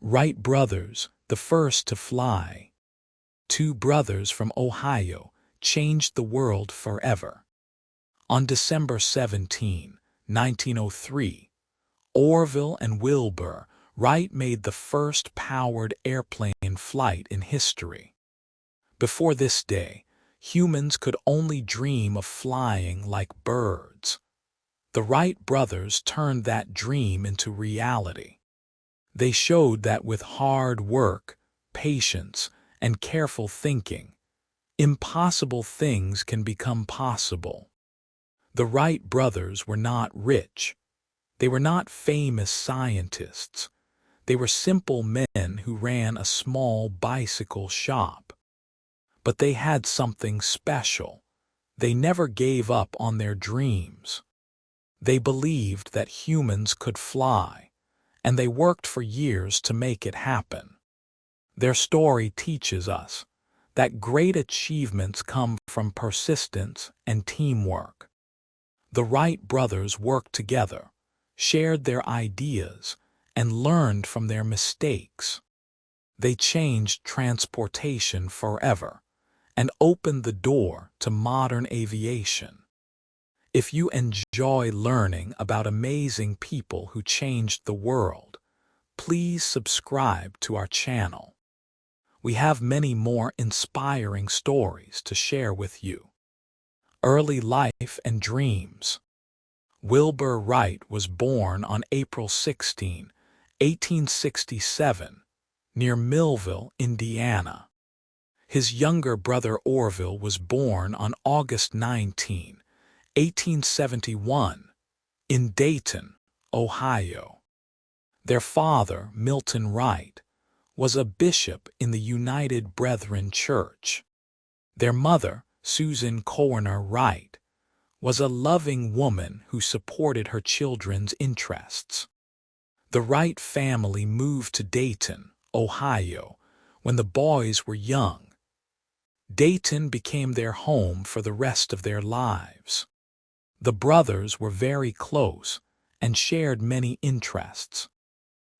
Wright brothers, the first to fly. Two brothers from Ohio changed the world forever. On December 17, 1903, Orville and Wilbur Wright made the first powered airplane flight in history. Before this day, humans could only dream of flying like birds. The Wright brothers turned that dream into reality. They showed that with hard work, patience, and careful thinking, impossible things can become possible. The Wright brothers were not rich. They were not famous scientists. They were simple men who ran a small bicycle shop. But they had something special. They never gave up on their dreams. They believed that humans could fly, and they worked for years to make it happen. Their story teaches us that great achievements come from persistence and teamwork. The Wright brothers worked together, shared their ideas, and learned from their mistakes. They changed transportation forever and opened the door to modern aviation. If you enjoy learning about amazing people who changed the world, please subscribe to our channel. We have many more inspiring stories to share with you. Early life and dreams. Wilbur Wright was born on April 16, 1867, near Millville, Indiana. His younger brother Orville was born on August 19, 1871, in Dayton, Ohio. Their father, Milton Wright, was a bishop in the United Brethren Church. Their mother, Susan Coroner Wright, was a loving woman who supported her children's interests. The Wright family moved to Dayton, Ohio, when the boys were young. Dayton became their home for the rest of their lives. The brothers were very close and shared many interests.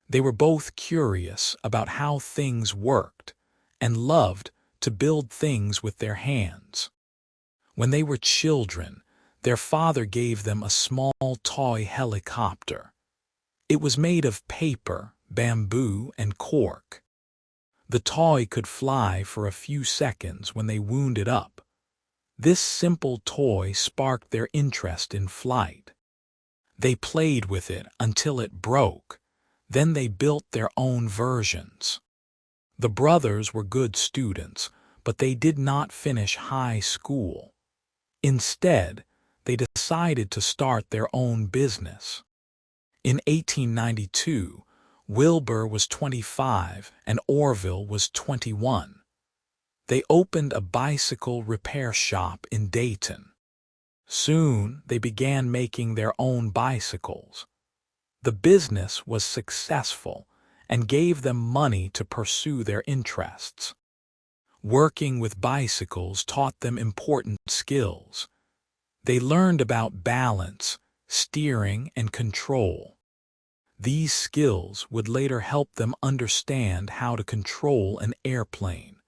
They were both curious about how things worked and loved to build things with their hands. When they were children, their father gave them a small toy helicopter. It was made of paper, bamboo, and cork. The toy could fly for a few seconds when they wound it up. This simple toy sparked their interest in flight. They played with it until it broke. Then they built their own versions. The brothers were good students, but they did not finish high school. Instead, they decided to start their own business. In 1892, Wilbur was 25 and Orville was 21. They opened a bicycle repair shop in Dayton. Soon, they began making their own bicycles. The business was successful and gave them money to pursue their interests. Working with bicycles taught them important skills. They learned about balance, steering, and control. These skills would later help them understand how to control an airplane.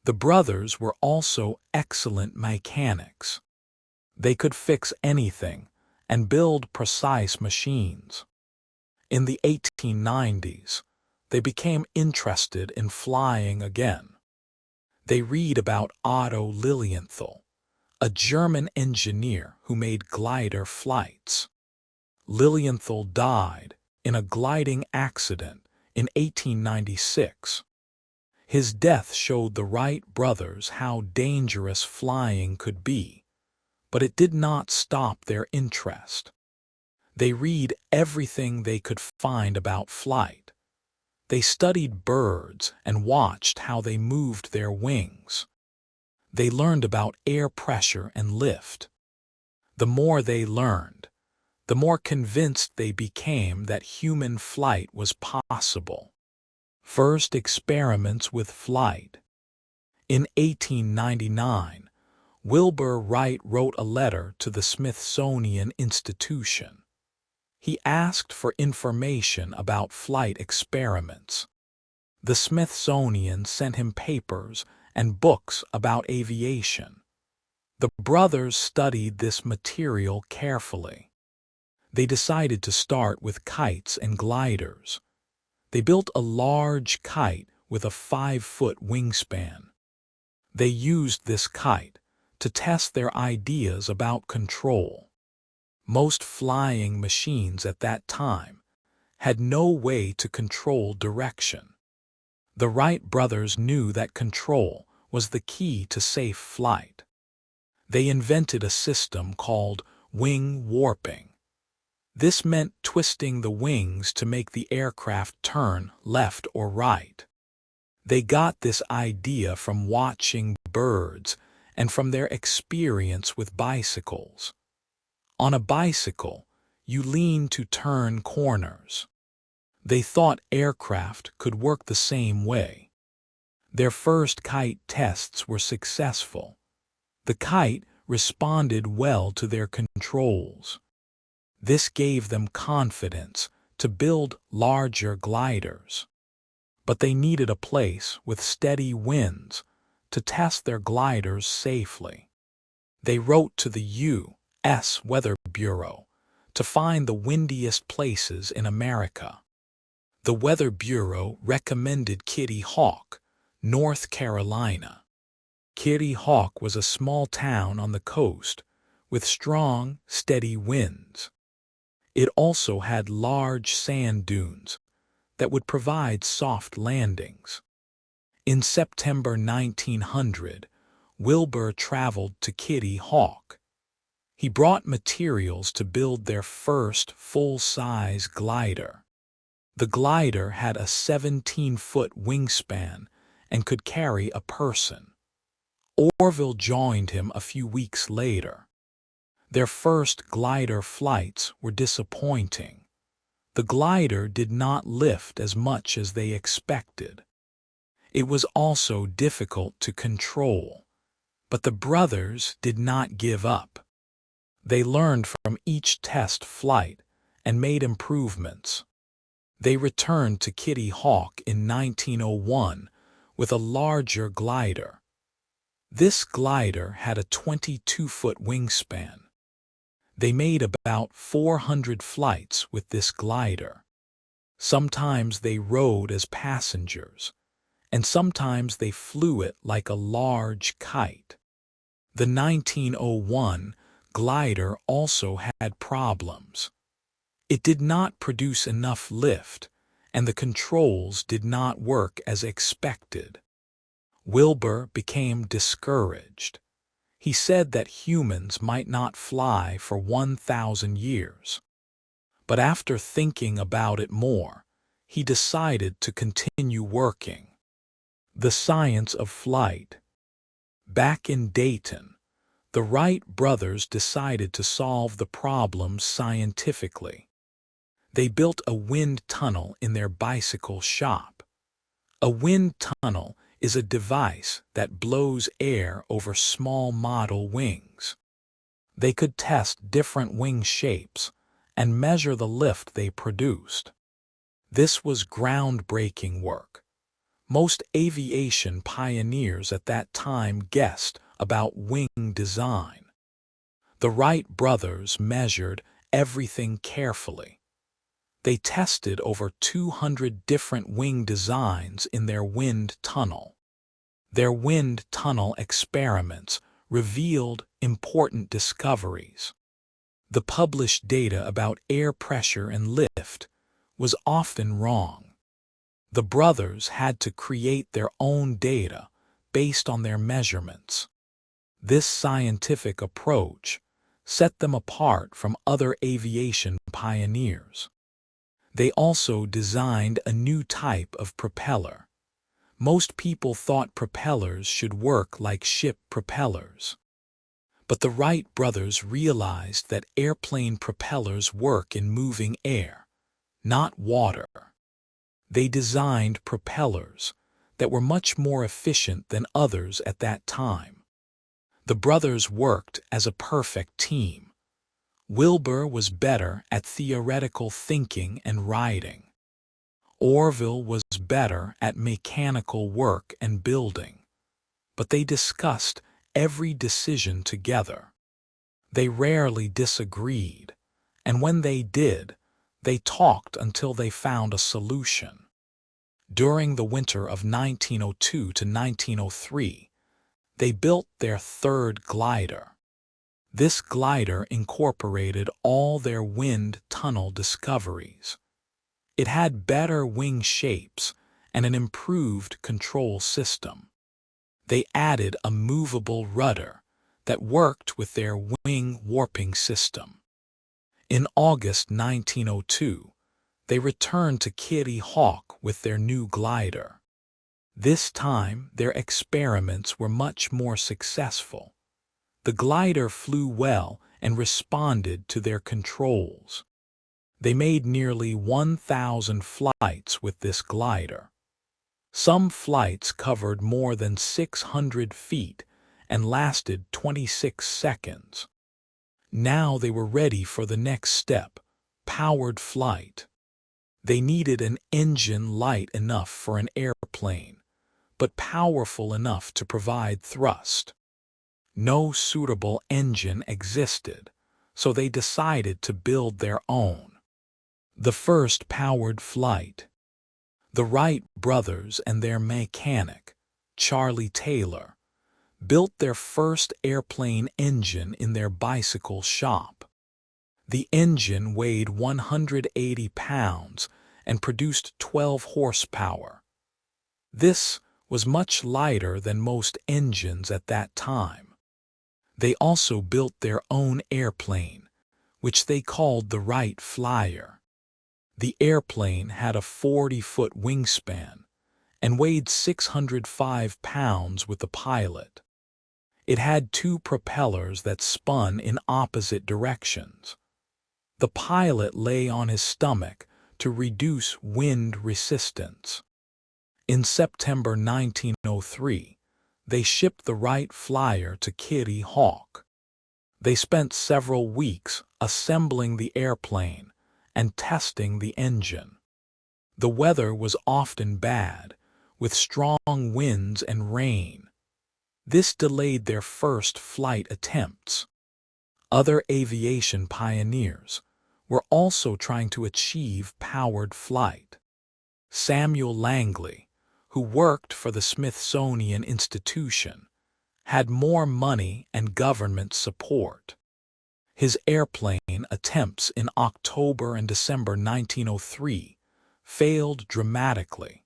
The brothers were also excellent mechanics. They could fix anything and build precise machines. In the 1890s, they became interested in flying again. They read about Otto Lilienthal, a German engineer who made glider flights. Lilienthal died in a gliding accident in 1896. His death showed the Wright brothers how dangerous flying could be, but it did not stop their interest. They read everything they could find about flight. They studied birds and watched how they moved their wings. They learned about air pressure and lift. The more they learned, the more convinced they became that human flight was possible. First experiments with flight. In 1899, Wilbur Wright wrote a letter to the Smithsonian Institution. He asked for information about flight experiments. The Smithsonian sent him papers and books about aviation. The brothers studied this material carefully. They decided to start with kites and gliders. They built a large kite with a 5-foot wingspan. They used this kite to test their ideas about control. Most flying machines at that time had no way to control direction. The Wright brothers knew that control was the key to safe flight. They invented a system called wing warping. This meant twisting the wings to make the aircraft turn left or right. They got this idea from watching birds and from their experience with bicycles. On a bicycle, you lean to turn corners. They thought aircraft could work the same way. Their first kite tests were successful. The kite responded well to their controls. This gave them confidence to build larger gliders. But they needed a place with steady winds to test their gliders safely. They wrote to the U.S. Weather Bureau to find the windiest places in America. The Weather Bureau recommended Kitty Hawk, North Carolina. Kitty Hawk was a small town on the coast with strong, steady winds. It also had large sand dunes that would provide soft landings. In September 1900, Wilbur traveled to Kitty Hawk. He brought materials to build their first full-size glider. The glider had a 17-foot wingspan and could carry a person. Orville joined him a few weeks later. Their first glider flights were disappointing. The glider did not lift as much as they expected. It was also difficult to control, but the brothers did not give up. They learned from each test flight and made improvements. They returned to Kitty Hawk in 1901 with a larger glider. This glider had a 22-foot wingspan. They made about 400 flights with this glider. Sometimes they rode as passengers, and sometimes they flew it like a large kite. The 1901 glider also had problems. It did not produce enough lift, and the controls did not work as expected. Wilbur became discouraged. He said that humans might not fly for 1,000 years. But after thinking about it more, he decided to continue working. The science of flight. Back in Dayton, the Wright brothers decided to solve the problem scientifically. They built a wind tunnel in their bicycle shop. A wind tunnel is a device that blows air over small model wings. They could test different wing shapes and measure the lift they produced. This was groundbreaking work. Most aviation pioneers at that time guessed about wing design. The Wright brothers measured everything carefully. They tested over 200 different wing designs in their wind tunnel. Their wind tunnel experiments revealed important discoveries. The published data about air pressure and lift was often wrong. The brothers had to create their own data based on their measurements. This scientific approach set them apart from other aviation pioneers. They also designed a new type of propeller. Most people thought propellers should work like ship propellers. But the Wright brothers realized that airplane propellers work in moving air, not water. They designed propellers that were much more efficient than others at that time. The brothers worked as a perfect team. Wilbur was better at theoretical thinking and writing. Orville was better at mechanical work and building, but they discussed every decision together. They rarely disagreed, and when they did, they talked until they found a solution. During the winter of 1902 to 1903, they built their third glider. This glider incorporated all their wind tunnel discoveries. It had better wing shapes and an improved control system. They added a movable rudder that worked with their wing warping system. In August 1902, they returned to Kitty Hawk with their new glider. This time, their experiments were much more successful. The glider flew well and responded to their controls. They made nearly 1,000 flights with this glider. Some flights covered more than 600 feet and lasted 26 seconds. Now they were ready for the next step, powered flight. They needed an engine light enough for an airplane, but powerful enough to provide thrust. No suitable engine existed, so they decided to build their own. The first powered flight. The Wright brothers and their mechanic, Charlie Taylor, built their first airplane engine in their bicycle shop. The engine weighed 180 pounds and produced 12 horsepower. This was much lighter than most engines at that time. They also built their own airplane, which they called the Wright Flyer. The airplane had a 40-foot wingspan and weighed 605 pounds with the pilot. It had two propellers that spun in opposite directions. The pilot lay on his stomach to reduce wind resistance. In September 1903, they shipped the Wright Flyer to Kitty Hawk. They spent several weeks assembling the airplane and testing the engine. The weather was often bad, with strong winds and rain. This delayed their first flight attempts. Other aviation pioneers were also trying to achieve powered flight. Samuel Langley, who worked for the Smithsonian Institution, had more money and government support. His airplane attempts in October and December 1903 failed dramatically.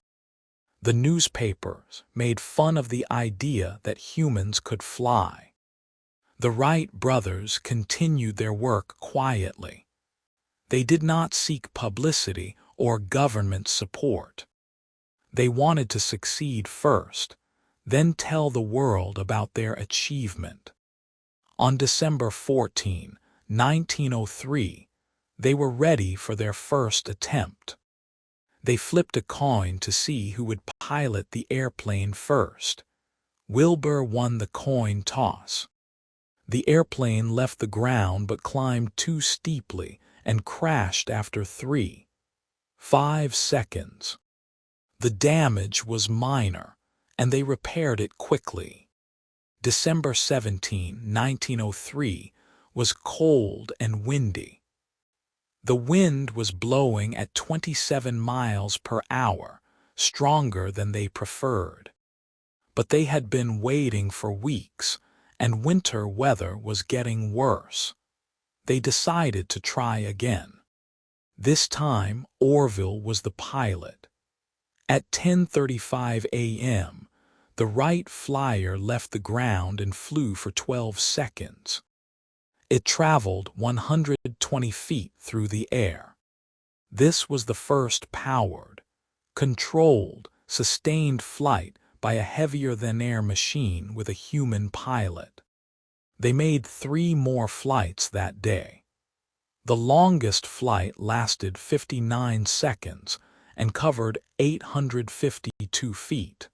The newspapers made fun of the idea that humans could fly. The Wright brothers continued their work quietly. They did not seek publicity or government support. They wanted to succeed first, then tell the world about their achievement. On December 14, 1903, they were ready for their first attempt. They flipped a coin to see who would pilot the airplane first. Wilbur won the coin toss. The airplane left the ground but climbed too steeply and crashed after 3.5 seconds. The damage was minor, and they repaired it quickly. December 17, 1903, was cold and windy. The wind was blowing at 27 miles per hour, stronger than they preferred. But they had been waiting for weeks, and winter weather was getting worse. They decided to try again. This time, Orville was the pilot. At 10:35 a.m., the Wright Flyer left the ground and flew for 12 seconds. It traveled 120 feet through the air. This was the first powered, controlled, sustained flight by a heavier-than-air machine with a human pilot. They made 3 more flights that day. The longest flight lasted 59 seconds and covered 852 feet.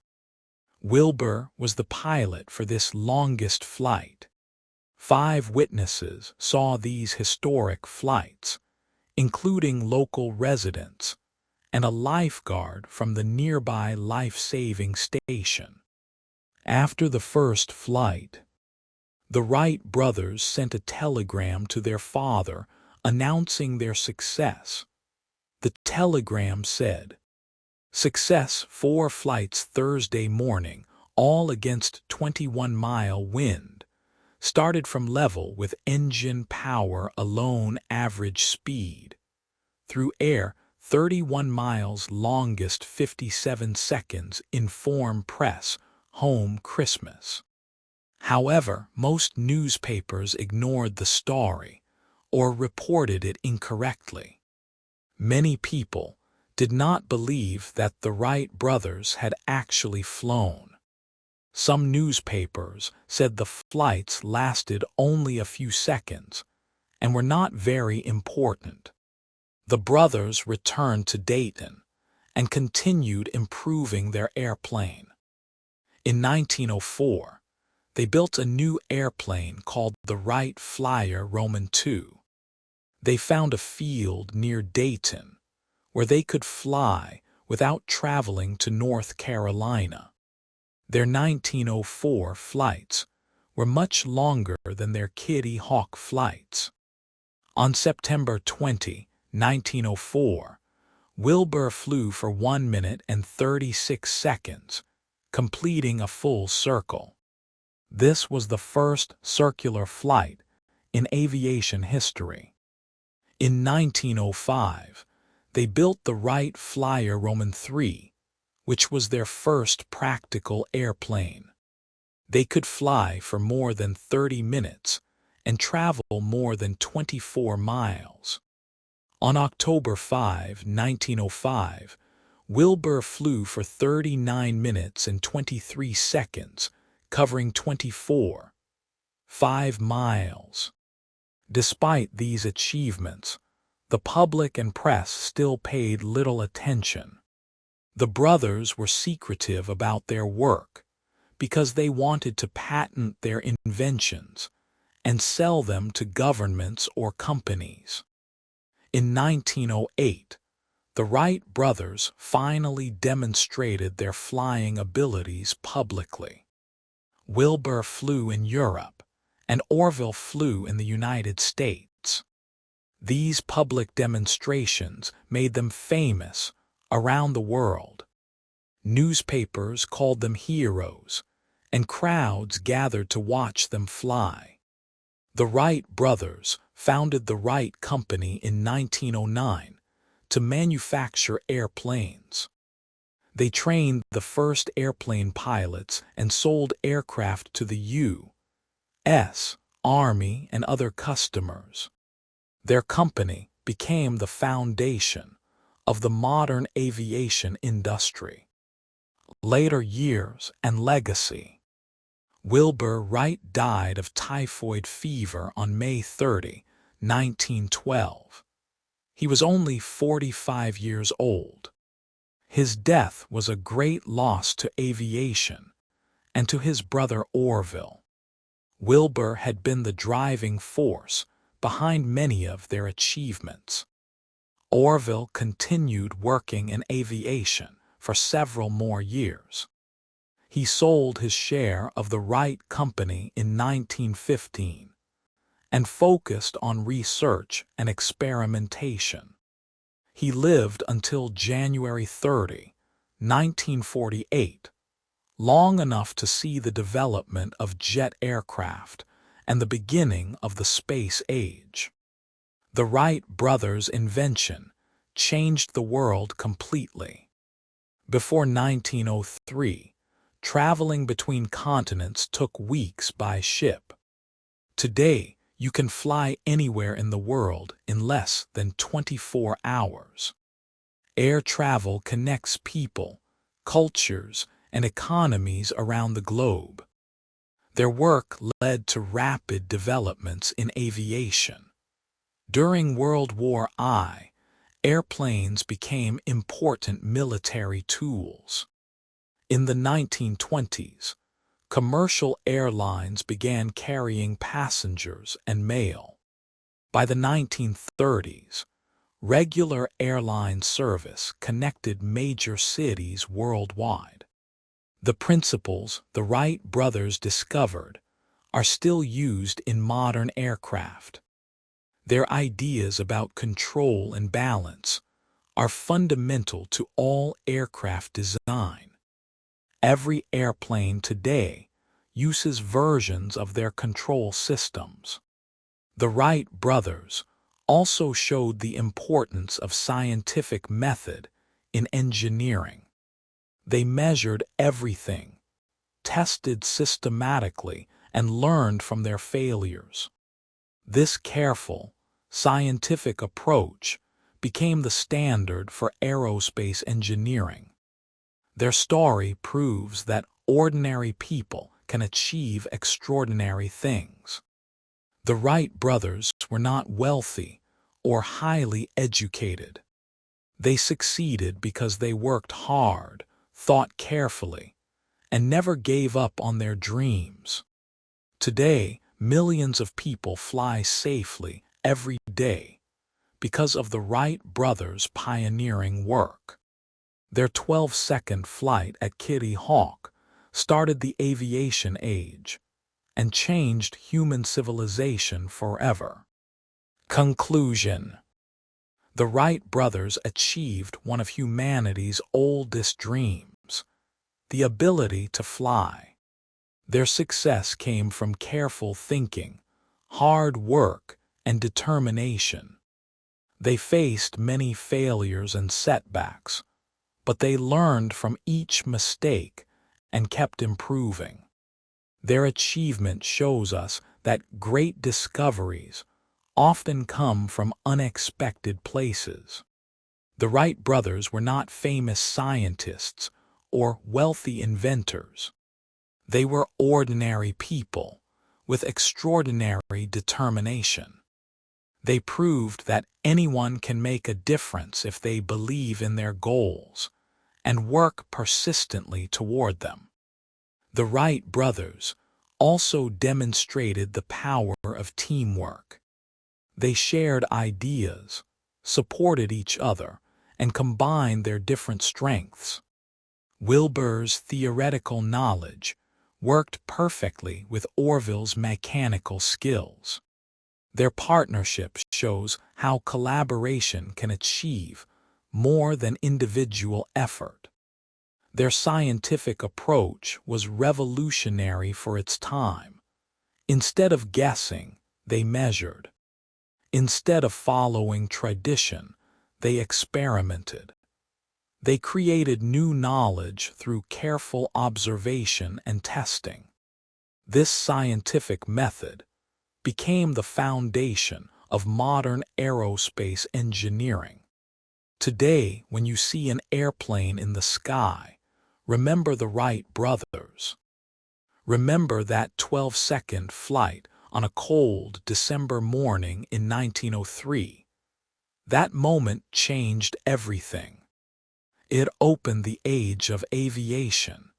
Wilbur was the pilot for this longest flight. 5 witnesses saw these historic flights, including local residents, and a lifeguard from the nearby life-saving station. After the first flight, the Wright brothers sent a telegram to their father announcing their success. The telegram said, "Success 4 flights Thursday morning, all against 21-mile wind. Started from level with engine power alone, average speed. Through air 31 miles, longest 57 seconds, inform press, home Christmas." However, most newspapers ignored the story or reported it incorrectly. Many people did not believe that the Wright brothers had actually flown. Some newspapers said the flights lasted only a few seconds and were not very important. The brothers returned to Dayton and continued improving their airplane. In 1904, they built a new airplane called the Wright Flyer Roman II. They found a field near Dayton where they could fly without traveling to North Carolina. Their 1904 flights were much longer than their Kitty Hawk flights. On September 20, 1904, Wilbur flew for 1 minute and 36 seconds, completing a full circle. This was the first circular flight in aviation history. In 1905, they built the Wright Flyer Roman III, which was their first practical airplane. They could fly for more than 30 minutes and travel more than 24 miles. On October 5, 1905, Wilbur flew for 39 minutes and 23 seconds, covering 24.5 miles. Despite these achievements, the public and press still paid little attention. The brothers were secretive about their work because they wanted to patent their inventions and sell them to governments or companies. In 1908, the Wright brothers finally demonstrated their flying abilities publicly. Wilbur flew in Europe, and Orville flew in the United States. These public demonstrations made them famous around the world. Newspapers called them heroes, and crowds gathered to watch them fly. The Wright brothers founded the Wright Company in 1909 to manufacture airplanes. They trained the first airplane pilots and sold aircraft to the U.S. Army and other customers. Their company became the foundation of the modern aviation industry. Later years and legacy. Wilbur Wright died of typhoid fever on May 30, 1912. He was only 45 years old. His death was a great loss to aviation and to his brother Orville. Wilbur had been the driving force behind many of their achievements. Orville continued working in aviation for several more years. He sold his share of the Wright Company in 1915 and focused on research and experimentation. He lived until January 30, 1948, long enough to see the development of jet aircraft and the beginning of the space age. The Wright brothers' invention changed the world completely. Before 1903, traveling between continents took weeks by ship. Today, you can fly anywhere in the world in less than 24 hours. Air travel connects people, cultures, and economies around the globe. Their work led to rapid developments in aviation. During World War I, airplanes became important military tools. In the 1920s, commercial airlines began carrying passengers and mail. By the 1930s, Regular airline service connected major cities worldwide. The principles the Wright brothers discovered are still used in modern aircraft. Their ideas about control and balance are fundamental to all aircraft design. Every airplane today uses versions of their control systems. The Wright brothers also showed the importance of scientific method in engineering. They measured everything, tested systematically, and learned from their failures. This careful, scientific approach became the standard for aerospace engineering. Their story proves that ordinary people can achieve extraordinary things. The Wright brothers were not wealthy or highly educated. They succeeded because they worked hard, thought carefully, and never gave up on their dreams. Today, millions of people fly safely every day because of the Wright brothers' pioneering work. Their 12-second flight at Kitty Hawk started the aviation age and changed human civilization forever. Conclusion: the Wright brothers achieved one of humanity's oldest dreams, the ability to fly. Their success came from careful thinking, hard work, and determination. They faced many failures and setbacks, but they learned from each mistake and kept improving. Their achievement shows us that great discoveries often come from unexpected places. The Wright brothers were not famous scientists or wealthy inventors. They were ordinary people with extraordinary determination. They proved that anyone can make a difference if they believe in their goals and work persistently toward them. The Wright brothers also demonstrated the power of teamwork. They shared ideas, supported each other, and combined their different strengths. Wilbur's theoretical knowledge worked perfectly with Orville's mechanical skills. Their partnership shows how collaboration can achieve more than individual effort. Their scientific approach was revolutionary for its time. Instead of guessing, they measured. Instead of following tradition, they experimented. They created new knowledge through careful observation and testing. This scientific method became the foundation of modern aerospace engineering. Today, when you see an airplane in the sky, remember the Wright brothers. Remember that 12-second flight on a cold December morning in 1903. That moment changed everything. It opened the age of aviation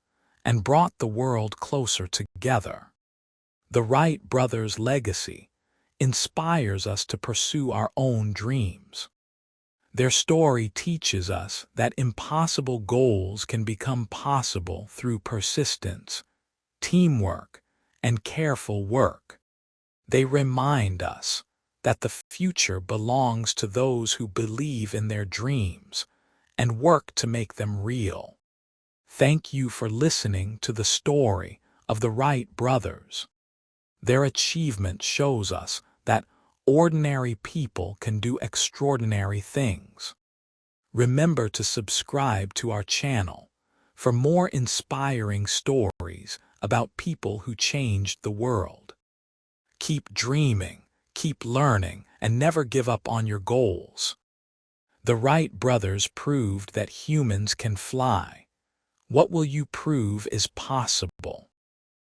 and brought the world closer together. The Wright brothers' legacy inspires us to pursue our own dreams. Their story teaches us that impossible goals can become possible through persistence, teamwork, and careful work. They remind us that the future belongs to those who believe in their dreams and work to make them real. Thank you for listening to the story of the Wright brothers. Their achievement shows us that ordinary people can do extraordinary things. Remember to subscribe to our channel for more inspiring stories about people who changed the world. Keep dreaming, keep learning, and never give up on your goals. The Wright brothers proved that humans can fly. What will you prove is possible?